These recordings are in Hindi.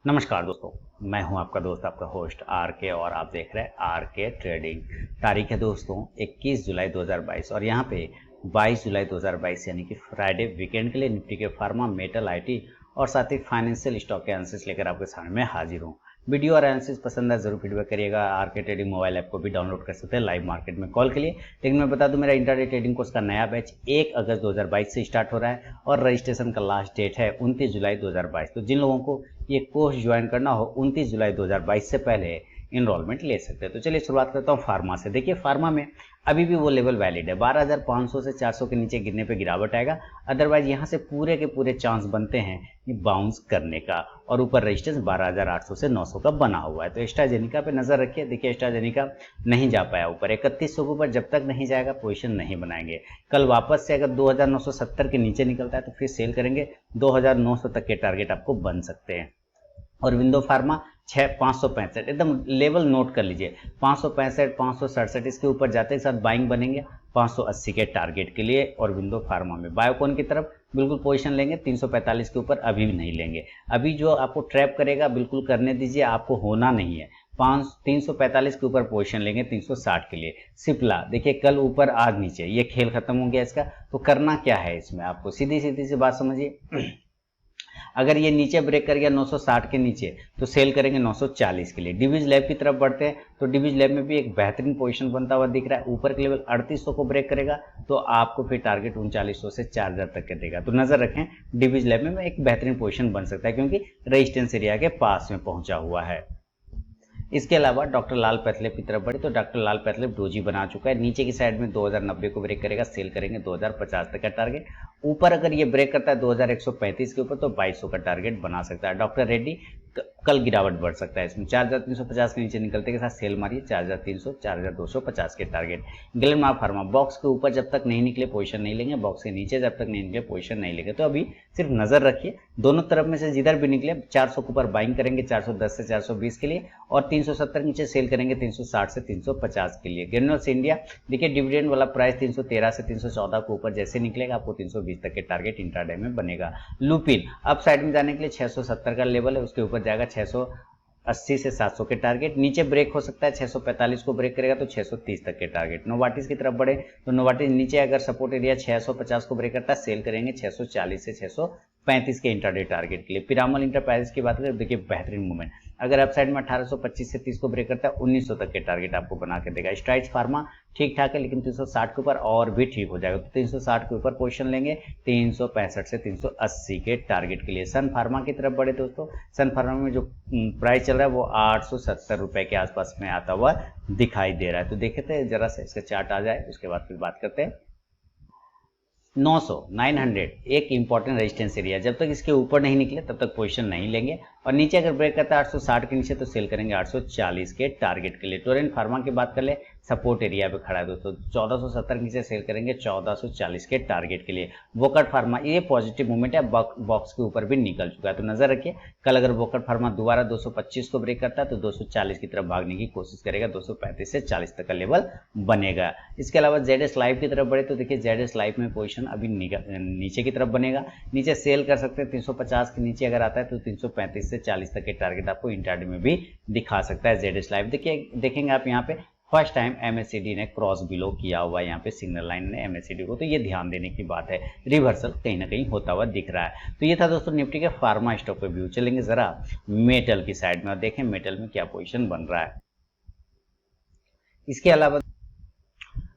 नमस्कार दोस्तों, मैं हूं आपका दोस्त आपका होस्ट आर के और आप देख रहे हैं आर के ट्रेडिंग। तारीख है दोस्तों 21 जुलाई 2022 और यहां पे 22 जुलाई 2022 यानी कि फ्राइडे वीकेंड के लिए निफ्टी के फार्मा मेटल आईटी और साथ ही फाइनेंशियल स्टॉक के एनालिसिस लेकर आपके सामने में हाजिर हूं। वीडियो और एनालिसिस पसंद है जरूर फीडबैक करिएगा। आर के ट्रेडिंग मोबाइल ऐप को भी डाउनलोड कर सकते हैं लाइव मार्केट में कॉल के लिए। लेकिन मैं बता दूं मेरा इंटरडे ट्रेडिंग कोर्स का नया बैच 1 अगस्त 2022 से स्टार्ट हो रहा है और रजिस्ट्रेशन का लास्ट डेट है 29 जुलाई 2022। तो जिन लोगों को ये कोर्स ज्वाइन करना हो 29 जुलाई 2022 से पहले इनरोलमेंट ले सकते हैं। तो चलिए शुरुआत करता हूँ फार्मा से। देखिए फार्मा में अभी भी वो लेवल वैलिड है, 12,500 से 400 के नीचे गिरने पे गिरावट आएगा। अदरवाइज यहाँ से पूरे के पूरे चांस बनते हैं ये बाउंस करने का और ऊपर रेजिस्टेंस 12,800 से 900 का बना हुआ है। तो एस्ट्राजेनिका पे नजर रखिए। देखिए एस्ट्राजेनिका नहीं जा पाया ऊपर 3100 के ऊपर, जब तक नहीं जाएगा पोजीशन नहीं बनाएंगे। कल वापस से अगर 2,970 के नीचे निकलता है तो फिर सेल करेंगे। 2,900 तक के टारगेट आपको बन सकते हैं। और विंडो फार्मा 565 एकदम लेवल नोट कर लीजिए। 565 567 इसके ऊपर जाते के साथ बाइंग बनेंगे 580 के टारगेट के लिए। और विंडो फार्मा में बायोकॉन की तरफ बिल्कुल पोजीशन लेंगे 345 के ऊपर, अभी भी नहीं लेंगे। अभी जो आपको ट्रैप करेगा बिल्कुल करने दीजिए, आपको होना नहीं है। 345 के ऊपर पोजीशन लेंगे 360 के लिए। सिप्ला देखिए कल ऊपर आज नीचे, ये खेल खत्म हो गया इसका। तो करना क्या है इसमें, आपको सीधी सीधी सी बात समझिए। अगर ये नीचे ब्रेक कर गया 960 के नीचे तो सेल करेंगे 940 के लिए। डिविज लैब की तरफ बढ़ते हैं तो डिविज लैब में भी एक बेहतरीन पोजीशन बनता हुआ दिख रहा है। ऊपर के लेवल 3800 को ब्रेक करेगा तो आपको फिर टारगेट 3900 से 4000 तक के देगा। तो नजर रखें डिविज लैब में एक बेहतरीन पोजीशन बन सकता है क्योंकि रेजिस्टेंस एरिया के पास में पहुंचा हुआ है। इसके अलावा डॉक्टर लाल पैथलेब की तरफ बढ़े तो डॉक्टर लाल पैथलेब डोजी बना चुका है। नीचे की साइड में 2090 को ब्रेक करेगा, सेल करेंगे 2050 तक का टारगेट। ऊपर अगर ये ब्रेक करता है 2135 के ऊपर तो 2200 का टारगेट बना सकता है। डॉक्टर रेड्डी कल गिरावट बढ़ सकता है इसमें। 4350 के नीचे निकलते के साथ सेल मारिए 4300 4250 के टारगेट। ग्लेनमार्क फार्मा बॉक्स के ऊपर जब तक नहीं निकले पोजीशन नहीं लेंगे, बॉक्स के नीचे जब तक नहीं निकले पोजीशन नहीं लेंगे। तो अभी सिर्फ नजर रखिए, दोनों तरफ में से जिधर भी निकले 400 के ऊपर बाइंग करेंगे 410 से 420 के लिए और 370 नीचे सेल करेंगे 360 से 350 के लिए। ग्रेन्यूल्स इंडिया देखिए डिविडेंड वाला प्राइस 313 से 314 के ऊपर जैसे निकलेगा आपको 320 तक के टारगेट इंट्राडे में बनेगा। लुपिन अप साइड में जाने के लिए 670 का लेवल है, उसके ऊपर जाएगा 680 से 700 के टारगेट। नीचे ब्रेक हो सकता है 645 को ब्रेक करेगा तो 630 तक के टारगेट। नोवाटिस की तरफ बढ़े तो नोवाटिस नीचे अगर सपोर्ट एरिया 650 को ब्रेक करता है सेल करेंगे 640 से 635 के इंट्राडे टारगेट के लिए। पिरामल इंटरप्राइजेस की बात करें देखिए बेहतरीन मूवमेंट, अगर अप साइड में 1825 से 30 को ब्रेक करता है 1900 तक के टारगेट आपको बना के देगा। स्ट्राइड्स फार्मा ठीक ठाक है लेकिन 360 के ऊपर और भी ठीक हो जाएगा तो 360 के ऊपर पोजीशन लेंगे 365 से 380 के टारगेट के लिए। सन फार्मा की तरफ बढ़े दोस्तों, सन फार्मा में जो प्राइस चल रहा है वो 870 रुपए के आसपास में आता हुआ दिखाई दे रहा है। तो देखते हैं जरा सा इसका चार्ट आ जाए उसके बाद फिर बात करते हैं। 900 900 एक इंपॉर्टेंट रेजिस्टेंस एरिया, जब तक इसके ऊपर नहीं निकले तब तक पोजीशन नहीं लेंगे और नीचे अगर ब्रेक करता है 860 के नीचे तो सेल करेंगे 840 के टारगेट के लिए। टोरेंट फार्मा की बात कर ले सपोर्ट एरिया पे खड़ा है दोस्तों, 1470 के नीचे सेल करेंगे 1440 के टारगेट के लिए। वोकट फार्मा ये पॉजिटिव मूवमेंट है, बॉक्स के ऊपर भी निकल चुका है तो नजर रखिए कल अगर वोकट फार्मा दोबारा 225 को ब्रेक करता है तो 240 की तरफ भागने की कोशिश करेगा, 235 से 40 तक का लेवल बनेगा। इसके अलावा जेडएस लाइव की तरफ बढ़े तो देखिए जेडएस लाइव में पोजीशन अभी नीचे की तरफ बनेगा, नीचे सेल कर सकते हैं 350 के नीचे अगर आता है तो 335 से 40 तक के टारगेट आपको इंट्राडे में भी दिखा सकता है जेडएस लाइव। देखिए देखेंगे आप यहाँ पे फर्स्ट टाइम एमएससीडी ने क्रॉस बिलो किया हुआ है यहाँ पे सिग्नल लाइन ने एमएससीडी को, तो ये ध्यान देने की बात है। रिवर्सल कहीं ना कहीं होता हुआ दिख रहा है। तो ये था दोस्तों निफ्टी के फार्मा स्टॉक पे व्यू। चलेंगे जरा मेटल की साइड में और देखें मेटल में क्या पोजीशन बन रहा है। इसके अलावा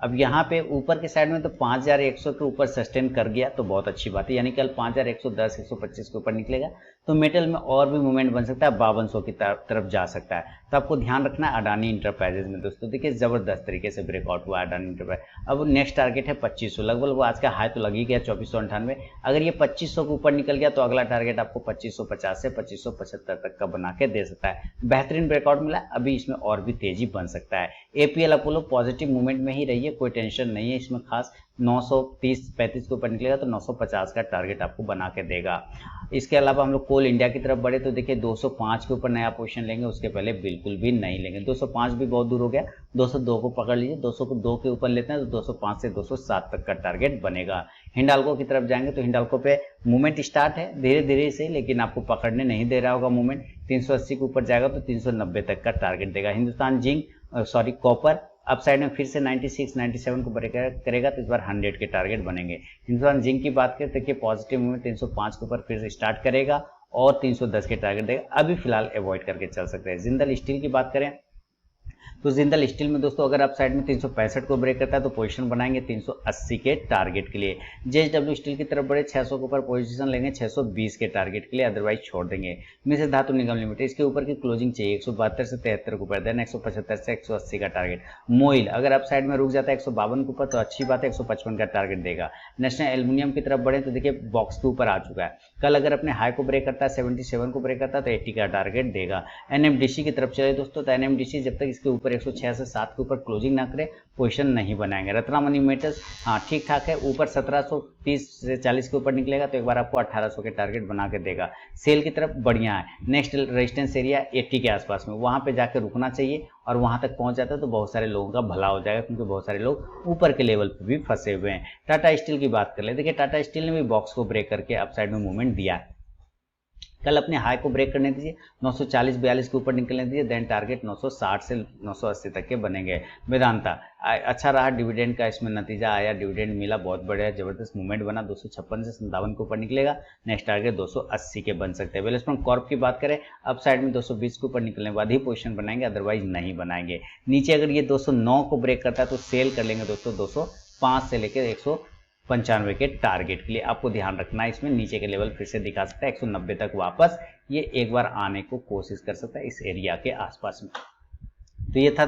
अब यहाँ पे ऊपर के साइड में तो 5100 के ऊपर सस्टेन कर गया तो बहुत अच्छी बात है, यानी कल 5110 125 के ऊपर निकलेगा तो मेटल में और भी मूवमेंट बन सकता है, 5200 की तरफ जा सकता है। तो आपको ध्यान रखना है अडानी इंटरप्राइजेज में दोस्तों देखिए जबरदस्त तरीके से ब्रेकआउट हुआ अडानी इंटरप्राइज। अब नेक्स्ट टारगेट है 2500, लगभग वो आज का हाई तो लग ही गया 2498। अगर ये 2500 के ऊपर निकल गया तो अगला टारगेट आपको 2550 से 2575 तक का बना के दे सकता है। बेहतरीन ब्रेकआउट मिला, अभी इसमें और भी तेजी बन सकता है। एपीएल अपोलो पॉजिटिव मूवमेंट में ही रही है, कोई टेंशन नहीं है इसमें खास। 930-35 के ऊपर निकलेगा तो 950 का टारगेट आपको बना के देगा। इसके अलावा हम लोग कोल इंडिया की तरफ बढ़े तो देखिए 205 के ऊपर नया पोजीशन लेंगे, उसके पहले बिल्कुल भी नहीं लेंगे। 205 भी बहुत दूर हो गया, 202 को पकड़ लीजिए, 202 के ऊपर लेते हैं तो 205 से 207 तक का टारगेट बनेगा। हिंडाल्को की तरफ जाएंगे तो हिंडाल्को पे मूवमेंट स्टार्ट है धीरे धीरे से, लेकिन आपको पकड़ने नहीं दे रहा होगा मूवमेंट। 380 के ऊपर जाएगा तो 390 तक का टारगेट देगा। हिंदुस्तान जिंक कॉपर अपसाइड में फिर से 96 97 को ब्रेक करेगा तो इस बार 100 के टारगेट बनेंगे। हिंदुस्तान जिंक की बात करें तो देखिए पॉजिटिव मूवमेंट 305 के ऊपर फिर से स्टार्ट करेगा और 310 के टारगेट देगा। अभी फिलहाल अवॉइड करके चल सकते हैं। जिंदल स्टील की बात करें तो जिंदल स्टील में दोस्तों अगर आप साइड में 365 को ब्रेक करता है तो पोजीशन बनाएंगे 380 के टारगेट के लिए। जेएसडब्ल्यू स्टील की तरफ बढ़े 600 के ऊपर पोजीशन लेंगे 620 के टारगेट के लिए, अदरवाइज छोड़ देंगे। मिश्र धातु निगम लिमिटेड इसके ऊपर की क्लोजिंग चाहिए 172 से 73 के ऊपर, देन 175 से 180 का टारगेट। मोइल अगर आप साइड में रुक जाता है 152 के ऊपर तो अच्छी बात है, 155 का टारगेट देगा। नेशनल एल्यूमिनियम की तरफ बढ़े तो देखिए बॉक्स के ऊपर आ चुका है। कल अगर अपने हाई को ब्रेक करता है 77 को ब्रेक करता है तो 80 का टारगेट देगा। एनएमडीसी की तरफ चले दोस्तों तो एनएमडीसी जब तक इसके ऊपर 106 से 7 के ऊपर क्लोजिंग ना करे पोजीशन नहीं बनाएंगे। रत्नामणि मेटल्स हाँ ठीक ठाक है, ऊपर 1730 से 40 के ऊपर निकलेगा तो एक बार आपको 1800 के टारगेट बना के देगा। सेल की तरफ बढ़िया है। नेक्स्ट रेजिस्टेंस एरिया 80 के आसपास में, वहां पे जाकर रुकना चाहिए और वहां तक पहुंच जाता है तो बहुत सारे लोगों का भला हो जाएगा, क्योंकि बहुत सारे लोग ऊपर के लेवल पे भी फंसे हुए हैं। टाटा स्टील की बात कर ले, देखिए टाटा स्टील ने भी बॉक्स को ब्रेक करके अपसाइड में मूवमेंट दिया है। कल अपने हाई को ब्रेक करने दीजिए 940-42 के ऊपर निकलने दीजिए, देन टारगेट 960 से 980 तक के बनेंगे। वेदांता अच्छा रहा, डिविडेंड का इसमें नतीजा आया, डिविडेंड मिला, बहुत बढ़िया जबरदस्त मूवमेंट बना, 256 से 57 के ऊपर निकलेगा, नेक्स्ट टारगेट 280 के बन सकते हैं। वेलस्पन कॉर्प की बात करें अप साइड में 220 के ऊपर निकलने के बाद ही पोजीशन बनाएंगे, अदरवाइज नहीं बनाएंगे। नीचे अगर ये 209 को ब्रेक करता है तो सेल कर लेंगे दोस्तों 205 से लेकर 195 के टारगेट के लिए। आपको ध्यान रखना है इसमें नीचे के लेवल फिर से दिखा सकता है 190 तक वापस ये एक बार आने को कोशिश कर सकता है इस एरिया के आसपास में। तो ये था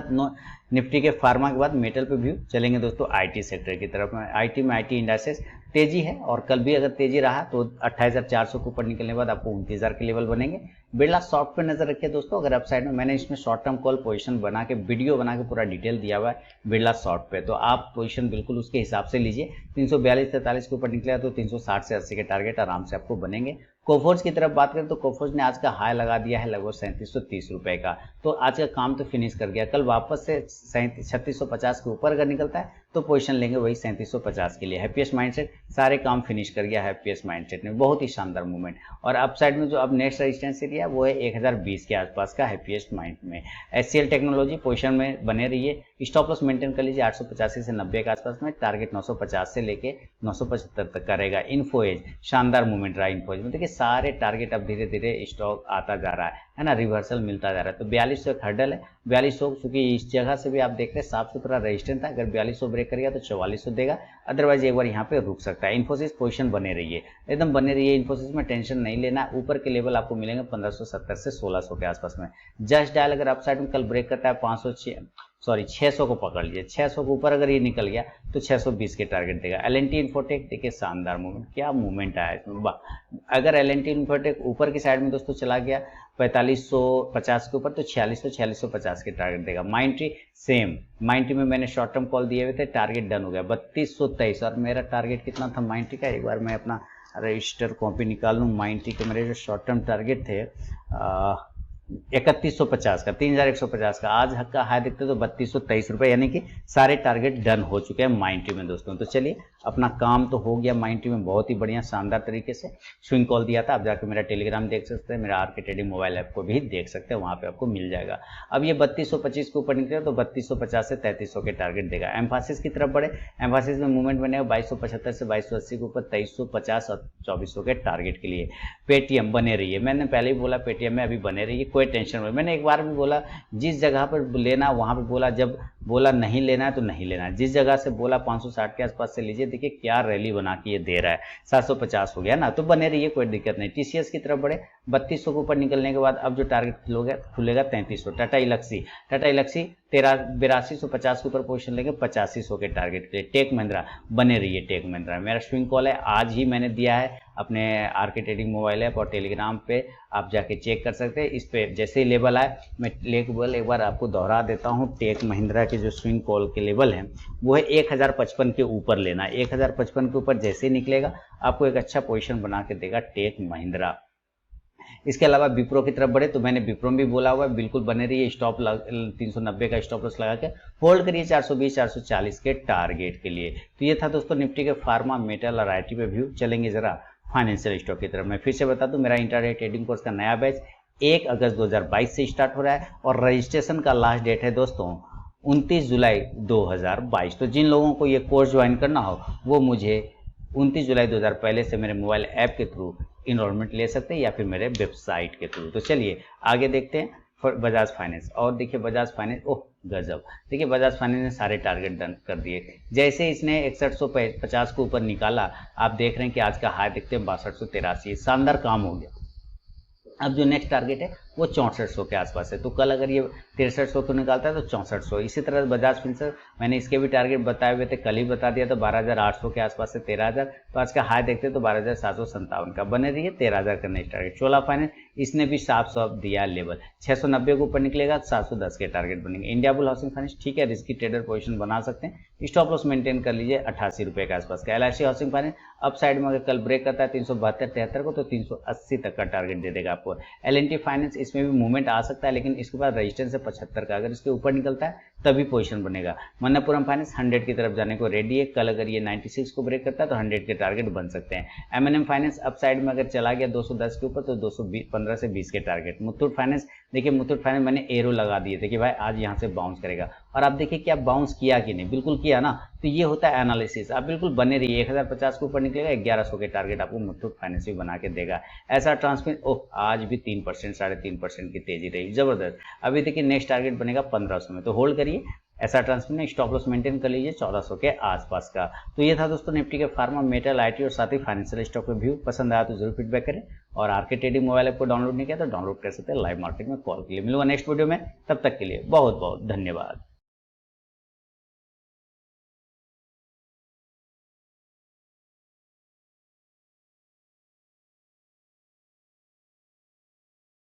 निफ्टी के फार्मा के बाद मेटल पे व्यू। चलेंगे दोस्तों आईटी सेक्टर की तरफ में। आईटी में आईटी इंडस्ट्रीज तेजी है और कल भी अगर तेजी रहा तो 28,400 के ऊपर निकलने के बाद आपको 29,000 के लेवल बनेंगे। बिरला सॉफ्ट पे नजर रखिए दोस्तों, अगर आप साइड में मैंने इसमें शॉर्ट टर्म कॉल पोजीशन बना के वीडियो बना के पूरा डिटेल दिया हुआ है बिरला सॉफ्ट पे, तो आप पोजीशन बिल्कुल उसके हिसाब से लीजिए। 342-43 के ऊपर निकला तो 360 से 80 के टारगेट आराम से आपको बनेंगे। कोफोर्ज की तरफ बात करें तो कोफोर्ज ने आज का हाई लगा दिया है लगभग 3730 रुपए का, तो आज का काम तो फिनिश कर गया। कल वापस से 3650 के ऊपर अगर निकलता है तो पोजीशन लेंगे वही 3750 के लिए। हैप्पीएस्ट माइंडसेट सारे काम फिनिश कर गया हैप्पीएस्ट माइंडसेट ने, बहुत ही शानदार मूवमेंट। और अप साइड में जो अब नेक्स्ट रेजिस्टेंस एरिया वो है 1020 के आसपास का हैप्पीएस्ट माइंड में। एचसीएल टेक्नोलॉजी पोजीशन में बने रहिए, स्टॉप लॉस मेंटेन कर लीजिए 885 से 90 के आसपास में, टारगेट 950 से लेके 975 तक का रहेगा। इन्फोएज शानदार मूवमेंट रहा इन्फोएज में, देखिए सारे टारगेट अब धीरे धीरे स्टॉक आता जा रहा है ना, रिवर्सल मिलता जा रहा है। तो 4200 एक हर्डल है, 4200 चूंकि इस जगह से भी आप देख रहे हैं साफ सुथरा रेजिस्टेंस था, अगर 4200 ब्रेक करेगा तो 4400 देगा, अदरवाइज एक बार यहाँ पे रुक सकता है। इन्फोसिस पोजीशन बने रहिए, एकदम बने रहिए, इन्फोसिस में टेंशन नहीं लेना। ऊपर के लेवल आपको मिलेंगे 1570 से 1600 के आसपास में। जस्ट डायल अगर अपसाइड में कल ब्रेक करता है 600 को पकड़ लीजिए, 600 के ऊपर अगर ये निकल गया तो 620 के टारगेट देगा। एलएनटी इन्फोटेक देखिए शानदार मूवमेंट, क्या मूवमेंट आया इसमें, अगर एलएनटी इन्फोटेक ऊपर की साइड में दोस्तों चला गया 4550 के ऊपर तो 4650 के टारगेट देगा। माइंट्री सेम, माइंट्री में मैंने शॉर्ट टर्म कॉल दिए हुए थे, टारगेट डन हो गया 3223 और मेरा टारगेट कितना था माइंट्री का, एक बार मैं अपना रजिस्टर कॉपी निकाल लूँ। माइंट्री के मेरे जो शॉर्ट टर्म टारगेट थे 3150 का, 3150 का, आज का हाई देखते तो 3223 रुपए, यानी कि सारे टारगेट डन हो चुके हैं माइंट्री में दोस्तों। तो चलिए अपना काम तो हो गया माइंट्री में बहुत ही बढ़िया शानदार तरीके से। स्विंग कॉल दिया था, आप जाकर मेरा टेलीग्राम देख सकते हैं, मेरा आरके ट्रेडिंग मोबाइल ऐप को भी देख सकते हैं, वहां पे आपको मिल जाएगा। अब ये 3225 के ऊपर निकले तो 3250 से 3300 के टारगेट देगा। एम्फासिस की तरफ बढ़े, एम्फासिस में मूवमेंट बनेगा 2275 से 2280 के ऊपर, 2350 और 2400 के टारगेट के लिए। पेटीएम बने रहिए, मैंने पहले ही बोला पेटीएम में अभी बने रहिए, कोई टेंशन नहीं। मैंने एक बार भी बोला जिस जगह पर लेना वहां पे बोला, जब बोला नहीं लेना है तो नहीं लेना है, जिस जगह से बोला 560 के आसपास से लीजिए। देखिए क्या रैली बना के ये दे रहा है, 750 हो गया ना, तो बने रहिए, कोई दिक्कत नहीं। टीसीएस की तरफ बढ़े 3200 के ऊपर निकलने के बाद अब जो टारगेट खुलेगा 3300। टाटा इलक्सी 8250 के ऊपर पोजीशन लेंगे 8500 के टारगेट के लिए। टेक महिंद्रा बने रहिए, टेक महिंद्रा मेरा स्विंग कॉल है, आज ही मैंने दिया है अपने आरके ट्रेडिंग मोबाइल ऐप और टेलीग्राम पे, आप जाके चेक कर सकते हैं। इस पे जैसे ही लेवल आए मैं लेवल एक बार आपको दोहरा देता हूं। टेक महिंद्रा के जो स्विंग कॉल के लेवल हैं वो है 1055 के ऊपर लेना, 1055 के ऊपर जैसे ही निकलेगा आपको एक अच्छा पोजीशन बना के देगा टेक महिंद्रा। इसके अलावा विप्रो की तरफ बढ़े तो मैंने विप्रो भी बोला हुआ है, बिल्कुल बने रहिए, स्टॉप 390 का स्टॉप लॉस लगा के होल्ड करिए 420-440 के टारगेट के लिए। तो ये था दोस्तों निफ्टी के फार्मा, मेटल और आईटी पे व्यू। चलेंगे जरा फाइनेंशियल स्टॉक की तरफ। मैं फिर से बता दूं मेरा इंट्राडे ट्रेडिंग कोर्स का नया बैच 1 अगस्त 2022 से स्टार्ट हो रहा है और रजिस्ट्रेशन का लास्ट डेट है दोस्तों 29 जुलाई 2022। तो जिन लोगों को ये कोर्स ज्वाइन करना हो वो मुझे 29 जुलाई 2000 पहले से मेरे मोबाइल ऐप के थ्रू इनरोलमेंट ले सकते हैं या फिर मेरे वेबसाइट के थ्रू। तो चलिए आगे देखते हैं बजाज फाइनेंस। और देखिए बजाज फाइनेंस, ओह गजब, देखिए बजाज फाइनेंस ने सारे टारगेट डन कर दिए। जैसे इसने 6150 के ऊपर निकाला, आप देख रहे हैं कि आज का हाई देखते हैं 6283, शानदार काम हो गया। अब जो नेक्स्ट टारगेट है वो 6400 के आसपास है। तो कल अगर ये 6300 को निकालता है तो 6400। इसी तरह बजाज फिनसर्व मैंने इसके भी टारगेट बताए हुए थे, कल ही बता दिया। तो 12800 के आसपास से 13000, तो आज का हाई देखते तो 12757 का। बने रहिए 13000 का नेक्स्ट टारगेट। चोला फाइनेंस, इसने भी साफ दिया लेवल, 690 के ऊपर निकलेगा 710 के टारगेट बनेंगे। इंडिया बुल हाउसिंग फाइनेंस ठीक है, रिस्की ट्रेडर पोजीशन बना सकते हैं, स्टॉप लॉस मेंटेन कर लीजिए 88 रुपए के आसपास का। LIC housing finance up side में अगर कल ब्रेक करता है 372-73 को तो 380 तक का टारगेट दे देगा आपको। L&T फाइनेंस, इसमें भी मूवमेंट आ सकता है लेकिन इसके बाद रजिस्टेंस है 75 का, अगर इसके ऊपर निकलता है तभी पोजीशन बनेगा। मन्नापुरम फाइनेंस 100 की तरफ जाने को रेडी है, कल अगर ये 96 को ब्रेक करता है तो 100 के टारगेट बन सकते हैं। M&M फाइनेंस अप साइड में अगर चला गया 210 के ऊपर तो 215 से 20 के टारगेट। मुथूट फाइनेंस, देखिए मुथूट फाइनेंस मैंने एरो लगा दिए थे कि भाई आज यहाँ से बाउंस करेगा, और आप देखिए कि आप बाउंस किया कि नहीं, बिल्कुल किया ना। तो ये होता है एनालिसिस, आप बिल्कुल बने रहिए। 1050 के ऊपर निकलेगा, 1100 के टारगेट आपको मुथूट फाइनेंस भी बना के देगा। ऐसा ट्रांसमिट, ओह आज भी 3%, 3.5% की तेजी रही, जबरदस्त। अभी देखिए नेक्स्ट टारगेट बनेगा 1500 में, तो होल्ड करिए। ऐसा ट्रांसमिट ने स्टॉप लॉस मेंटेन कर लीजिए 1400 के आसपास का। तो ये था दोस्तों निफ्टी के फार्मा, मेटल, IT और साथ ही फाइनेंशियल स्टॉक के व्यू। पसंद आया तो जरूर फीडबैक करें, और आरके ट्रेडिंग मोबाइल ऐप को डाउनलोड नहीं किया तो डाउनलोड कर सकते हैं लाइव मार्केट में कॉल के लिए। मिलूंगा नेक्स्ट वीडियो में, तब तक के लिए बहुत बहुत धन्यवाद।